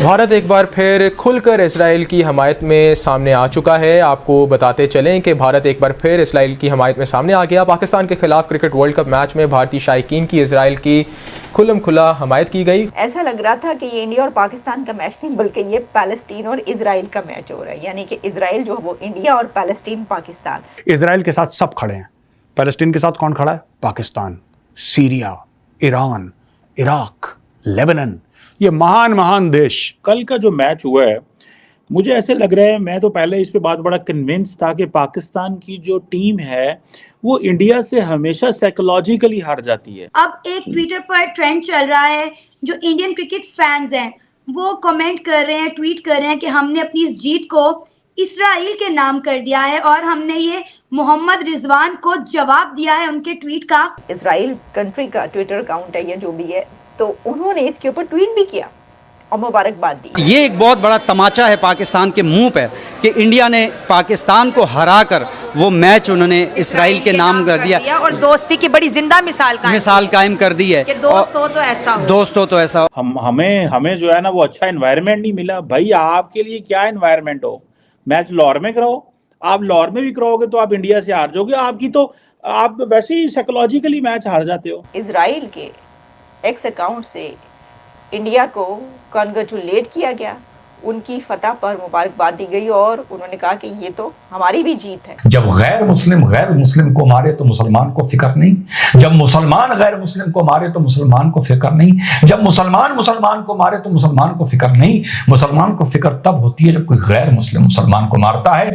भारत एक बार फिर खुलकर इसराइल की हमायत में सामने आ चुका है। आपको बताते चलें कि भारत एक बार फिर इसराइल की हमायत में सामने आ गया। पाकिस्तान के खिलाफ क्रिकेट वर्ल्ड कप मैच में भारतीय शायकीन की इसराइल की खुल्लम खुला हमायत की गई। ऐसा लग रहा था कि ये इंडिया और पाकिस्तान का मैच नहीं बल्कि ये पैलेस्टीन और इसराइल का मैच हो रहा है, यानी कि इसराइल जो है वो इंडिया और पैलेस्टीन पाकिस्तान। इसराइल के साथ सब खड़े हैं, पैलेस्टीन के साथ कौन खड़ा है? Pakistan, Syria, Iran, Iraq, Lebanon, ये महान महान देश। कल का जो मैच हुआ है मुझे ऐसे लग रहा है, मैं तो पहले इस पे बहुत बड़ा कन्विंस था कि पाकिस्तान की जो टीम है वो इंडिया से हमेशा साइकोलॉजिकली हार जाती है। अब एक ट्विटर पर ट्रेंड चल रहा है, जो इंडियन क्रिकेट फैंस हैं वो कमेंट कर रहे हैं, ट्वीट कर रहे हैं कि हमने अपनी इस जीत को इसराइल के नाम कर दिया है और हमने ये मोहम्मद रिजवान को जवाब दिया है उनके ट्वीट का। इसराइल कंट्री का ट्विटर अकाउंट है या जो भी है, तो उन्होंने इसके ऊपर ट्वीट भी किया और मुबारकबाद दी। ये एक बहुत बड़ा तमाचा है पाकिस्तान के मुंह पर कि इंडिया ने पाकिस्तान को हराकर वो मैच उन्होंने इसराइल के नाम कर दिया और दोस्ती की बड़ी जिंदा मिसाल कायम कर दी है कि दोस्त हो तो ऐसा हो। हमें जो है ना वो अच्छा एनवायरनमेंट नहीं मिला। भाई आपके लिए क्या एनवायरनमेंट हो, मैच लाहौर में कराओ। आप लाहौर में भी कराओगे तो आप इंडिया से हार जाओगे। आपकी तो आप वैसे ही साइकोलॉजिकली मैच हार जाते हो। इसराइल के एक्स अकाउंट से इंडिया को कॉन्ग्रेचुलेट किया गया, उनकी फतह पर मुबारकबाद दी गई और उन्होंने कहा कि ये तो हमारी भी जीत है। जब गैर मुस्लिम को मारे तो मुसलमान को फिक्र नहीं, जब मुसलमान गैर मुस्लिम को मारे तो मुसलमान को फिक्र नहीं, जब मुसलमान को मारे तो मुसलमान को फिक्र नहीं। मुसलमान को फिक्र तब होती है जब कोई गैर मुस्लिम मुसलमान को मारता है।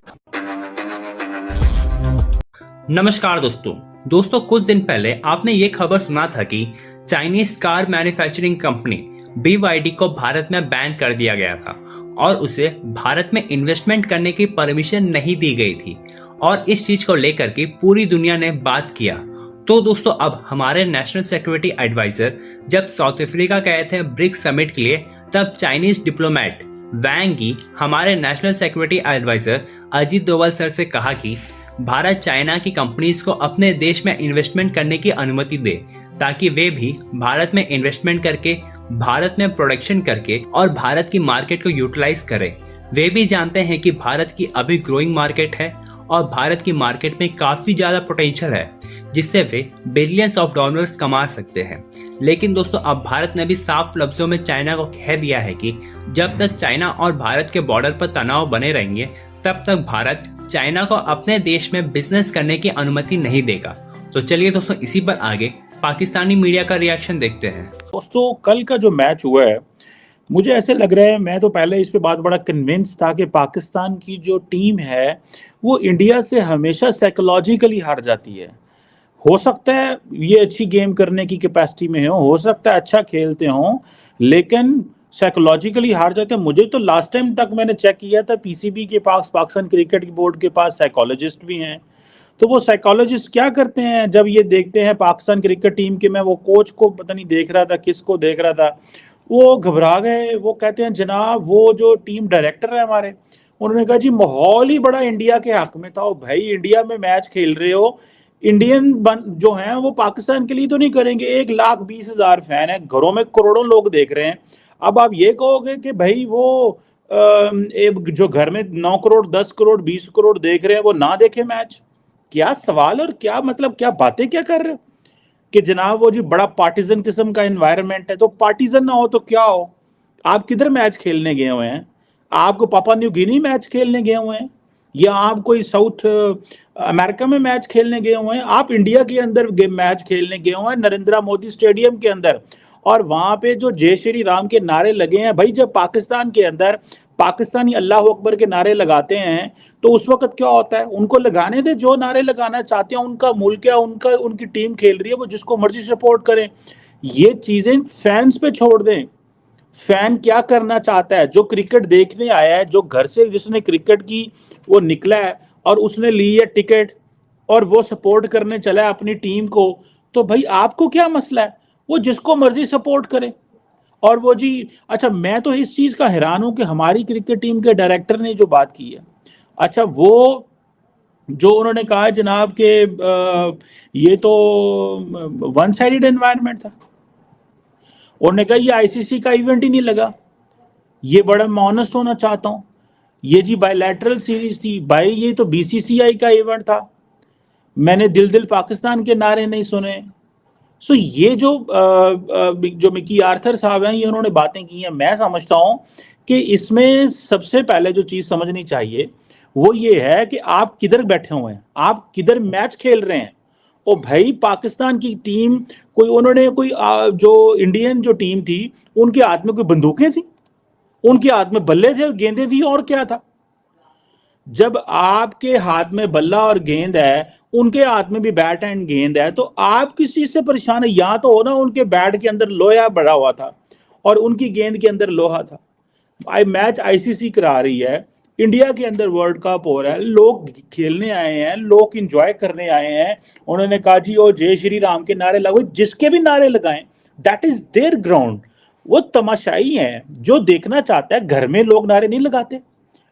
नमस्कार दोस्तों, कुछ दिन पहले आपने ये खबर सुना था कि Chinese car manufacturing company BYD को भारत में बैन कर दिया गया था और उसे भारत में इन्वेस्टमेंट करने की परमिशन नहीं दी गई थी और इस चीज को लेकर के पूरी दुनिया ने बात किया। तो दोस्तों, अब हमारे नेशनल सिक्योरिटी एडवाइजर जब साउथ अफ्रीका गए थे ब्रिक्स समिट के लिए, तब चाइनीज डिप्लोमेट वैंग यी हमारे national security adviser Ajit Doval sir से कहा कि भारत चाइना की कंपनीज को अपने देश में इन्वेस्टमेंट करने की अनुमति दे ताकि वे भी भारत में इन्वेस्टमेंट करके, भारत में प्रोडक्शन करके और भारत की मार्केट को यूटिलाइज करें। वे भी जानते हैं कि भारत की अभी ग्रोइंग मार्केट है और भारत की मार्केट में काफी ज्यादा पोटेंशियल है जिससे वे बिलियंस ऑफ डॉलर्स कमा सकते हैं। लेकिन दोस्तों, अब भारत ने भी साफ लफ्जों में चाइना को कह दिया है कि जब तक चाइना और भारत के बॉर्डर पर तनाव बने रहेंगे तब तक भारत चाइना को अपने देश में बिजनेस करने की अनुमति नहीं देगा। तो चलिए दोस्तों, इसी पर आगे पाकिस्तानी मीडिया का रिएक्शन देखते हैं। दोस्तों, कल का जो मैच हुआ है मुझे ऐसे लग रहा है, मैं तो पहले इस पे बहुत बड़ा कन्विंस था कि पाकिस्तान की जो टीम है वो इंडिया से हमेशा साइकोलॉजिकली हार जाती है। हो सकता है ये अच्छी गेम करने की कैपेसिटी में हो सकता है अच्छा खेलते हो, लेकिन साइकोलॉजिकली हार जाते हैं। मुझे तो लास्ट टाइम तक मैंने चेक किया था PCB के पास, पाकिस्तान क्रिकेट बोर्ड के पास साइकोलॉजिस्ट भी हैं। तो वो साइकोलॉजिस्ट क्या करते हैं जब ये देखते हैं पाकिस्तान क्रिकेट टीम के, मैं वो कोच को पता नहीं देख रहा था, किसको देख रहा था, वो घबरा गए। वो कहते हैं जनाब वो जो टीम डायरेक्टर है हमारे, उन्होंने कहा जी माहौल ही बड़ा इंडिया के हक में था। ओ भाई, इंडिया में मैच खेल रहे हो, इंडियन जो हैं वो पाकिस्तान के लिए तो नहीं करेंगे। 1,20,000 फैन है, घरों में करोड़ों लोग देख रहे हैं। अब आप ये कहोगे कि भाई वो जो घर में 9 करोड़ 10 करोड़ 20 करोड़ देख रहे हैं वो ना देखे मैच? क्या सवाल और क्या मतलब, क्या बातें क्या कर रहे हो कि जनाब वो जी बड़ा पार्टीजन किस्म का एनवायरनमेंट है। तो पार्टीजन ना हो तो क्या हो? आप किधर मैच खेलने गए हुए हैं? आपको पापा न्यू गिनी मैच खेलने गए हुए हैं या आप कोई साउथ अमेरिका में मैच खेलने गए हुए हैं? आप इंडिया के अंदर मैच खेलने गए हुए हैं, नरेंद्र मोदी स्टेडियम के अंदर, और वहां पे जो जय श्री राम के नारे लगे हैं। भाई, जब पाकिस्तान के अंदर पाकिस्तानी अल्लाह अकबर के नारे लगाते हैं तो उस वक्त क्या होता है? उनको लगाने दे जो नारे लगाना चाहते हैं, उनका मुल्क है, उनकी टीम खेल रही है, वो जिसको मर्जी सपोर्ट करें। ये चीजें फैंस पे छोड़ दें। फैन क्या करना चाहता है? जो क्रिकेट देखने आया है, जो घर से जिसने क्रिकेट की वो निकला है और उसने ली है टिकट और वो सपोर्ट करने चला है अपनी टीम को, तो भाई आपको क्या मसला है? वो जिसको मर्जी सपोर्ट करे। और वो जी, अच्छा, मैं तो इस चीज़ का हैरान हूं कि हमारी क्रिकेट टीम के डायरेक्टर ने जो बात की है, अच्छा, वो जो उन्होंने कहा है जनाब के ये तो वन साइडेड एनवायरनमेंट था। उन्होंने कहा ये ICC का इवेंट ही नहीं लगा। یہ بڑا میں آنےسٹ ہونا چاہتا ہوں. یہ جی بائیلیٹرل سیریز تھی بھائی, یہ تو BCCI کا ایونٹ تھا. میں نے دل دل پاکستان کے نعرے نہیں سنے. سو یہ جو مکی آرتھر صاحب ہیں, یہ انہوں نے باتیں کی ہیں. میں سمجھتا ہوں کہ اس میں سب سے پہلے جو چیز سمجھنی چاہیے وہ یہ ہے کہ آپ کدھر بیٹھے ہوئے ہیں, آپ کدھر میچ کھیل رہے ہیں. اور بھائی پاکستان کی ٹیم کوئی جو انڈین جو ٹیم تھی, ان کے ہاتھ میں کوئی بندوقیں تھیں, ان کے ہاتھ میں بلے تھے اور گیندیں تھیں, اور کیا تھا. جب آپ کے ہاتھ میں بلہ اور گیند ہے, ان کے ہاتھ میں بھی بیٹ اینڈ گیند ہے, تو آپ کس چیز سے پریشان ہے؟ یا تو ہونا ان کے بیٹ کے اندر لوہا بڑا ہوا تھا اور ان کی گیند کے اندر لوہا تھا. میچ ICC کرا رہی ہے, انڈیا کے اندر ورلڈ کپ ہو رہا ہے, لوگ کھیلنے آئے ہیں, لوگ انجوائے کرنے آئے ہیں. انہوں نے کہا جی او جے شری رام کے نعرے لگائے, جس کے بھی نعرے لگائیں, دیٹ از دیئر گراؤنڈ. وہ تماشائی ہیں, جو دیکھنا چاہتا ہے. گھر میں لوگ نعرے نہیں لگاتے,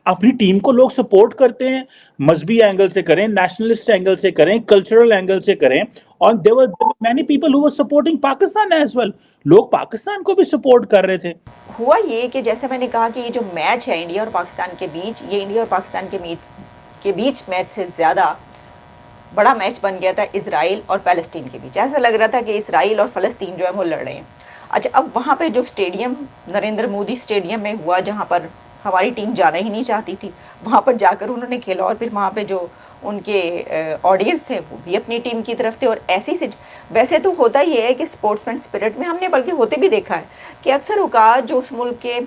اپنی ٹیم کو لوگ سپورٹ کرتے ہیں. مذہبی اینگل سے کریں, نیشنلسٹ اینگل سے کریں, کلچرل اینگل سے کریں. اور there were many people who were supporting Pakistan as well. لوگ پاکستان کو بھی سپورٹ کر رہے تھے. ہوا یہ کہ جیسے میں نے کہا کہ یہ جو میچ ہے انڈیا اور پاکستان کے بیچ, یہ انڈیا اور پاکستان کے بیچ میچ سے زیادہ بڑا میچ بن گیا تھا اسرائیل اور پیلسٹین کے بیچ. ایسا لگ رہا تھا کہ اسرائیل اور فلسطین جو ہے وہ لڑ رہے ہیں. اچھا, اب وہاں پہ جو اسٹیڈیم نریندر مودی اسٹیڈیم میں ہوا, جہاں پر ہماری ٹیم جانا ہی نہیں چاہتی تھی, وہاں پر جا کر انہوں نے کھیلا. اور پھر وہاں پہ جو ان کے آڈینس تھے وہ بھی اپنی ٹیم کی طرف تھے. اور ویسے تو ہوتا یہ ہے کہ اسپورٹس مین اسپرٹ میں ہم نے بلکہ ہوتے بھی دیکھا ہے کہ اکثر اوقات جو اس ملک کے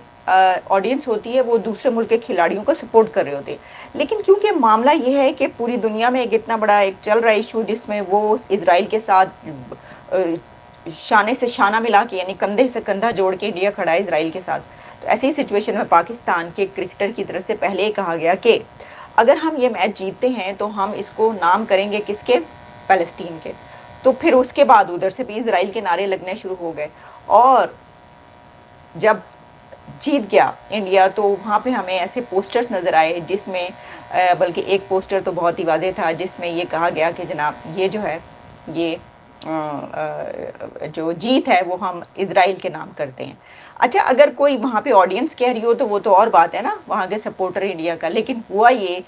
آڈینس ہوتی ہے وہ دوسرے ملک کے کھلاڑیوں کو سپورٹ کر رہے ہوتے ہیں. لیکن کیونکہ معاملہ یہ ہے کہ پوری دنیا میں ایک اتنا بڑا ایک چل رہا ایشو جس میں وہ اسرائیل کے ساتھ شانے سے شانہ ملا کے, یعنی کندھے سے کندھا جوڑ کے انڈیا کھڑا ہے اسرائیل کے ساتھ. تو ایسی سچویشن میں پاکستان کے کرکٹر کی طرف سے پہلے ہی کہا گیا کہ اگر ہم یہ میچ جیتتے ہیں تو ہم اس کو نام کریں گے کس کے؟ پیلسٹین کے. تو پھر اس کے بعد ادھر سے بھی اسرائیل کے نعرے لگنے شروع ہو گئے. اور جب جیت گیا انڈیا تو وہاں پہ ہمیں ایسے پوسٹرز نظر آئے جس میں بلکہ ایک پوسٹر تو بہت ہی واضح تھا جس میں یہ کہا گیا کہ جناب یہ جو ہے یہ جو جیت ہے وہ ہم اسرائیل کے نام کرتے ہیں. اچھا, اگر کوئی وہاں پہ آڈینس کہہ رہی ہو تو وہ تو اور بات ہے نا, وہاں کے سپورٹر انڈیا کا. لیکن ہوا یہ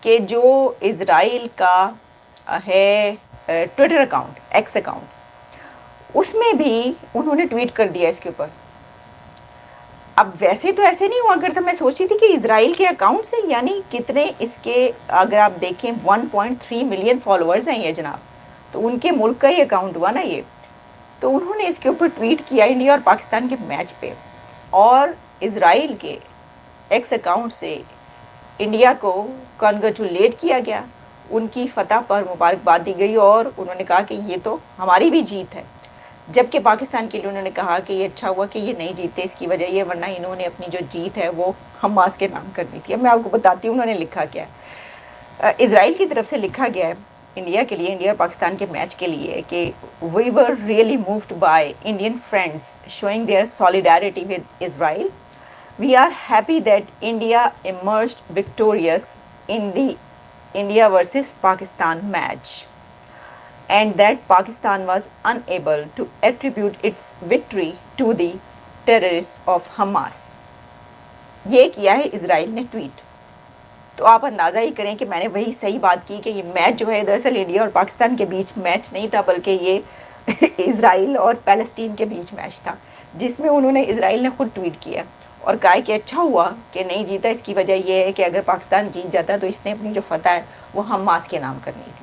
کہ جو اسرائیل کا ہے ٹویٹر اکاؤنٹ, ایکس اکاؤنٹ, اس میں بھی انہوں نے ٹویٹ کر دیا اس کے اوپر. اب ویسے تو ایسے نہیں ہوا کرتا, میں سوچی تھی کہ اسرائیل کے اکاؤنٹ سے, یعنی کتنے اس کے اگر آپ دیکھیں 1.3 ملین فالوورز ہیں یہ جناب, تو ان کے ملک کا ہی اکاؤنٹ ہوا نا یہ. تو انہوں نے اس کے اوپر ٹویٹ کیا انڈیا اور پاکستان کے میچ پہ, اور اسرائیل کے ایکس اکاؤنٹ سے انڈیا کو کنگریچولیٹ کیا گیا, ان کی فتح پر مبارکباد دی گئی, اور انہوں نے کہا کہ یہ تو ہماری بھی جیت ہے. جبکہ پاکستان کے لیے انہوں نے کہا کہ یہ اچھا ہوا کہ یہ نہیں جیتے, اس کی وجہ یہ, ورنہ انہوں نے اپنی جو جیت ہے وہ حماس کے نام کرنی تھی. اب میں آپ کو بتاتی ہوں انہوں نے لکھا کیا ہے. اسرائیل کی طرف سے لکھا گیا ہے انڈیا کے لیے, انڈیا اور پاکستان کے میچ کے لیے, کہ we were really moved by Indian friends showing their solidarity with Israel. We are happy that India emerged victorious in the India versus Pakistan match, and that Pakistan was unable to attribute its victory to the terrorists of Hamas. یہ کیا ہے اسرائیل نے tweet. تو آپ اندازہ ہی کریں کہ میں نے وہی صحیح بات کی کہ یہ میچ جو ہے دراصل انڈیا اور پاکستان کے بیچ میچ نہیں تھا, بلکہ یہ اسرائیل اور پیلسٹین کے بیچ میچ تھا, جس میں انہوں نے اسرائیل نے خود ٹویٹ کیا اور کہا کہ اچھا ہوا کہ نہیں جیتا. اس کی وجہ یہ ہے کہ اگر پاکستان جیت جاتا تو اس نے اپنی جو فتح ہے وہ حماس کے نام کرنی تھی.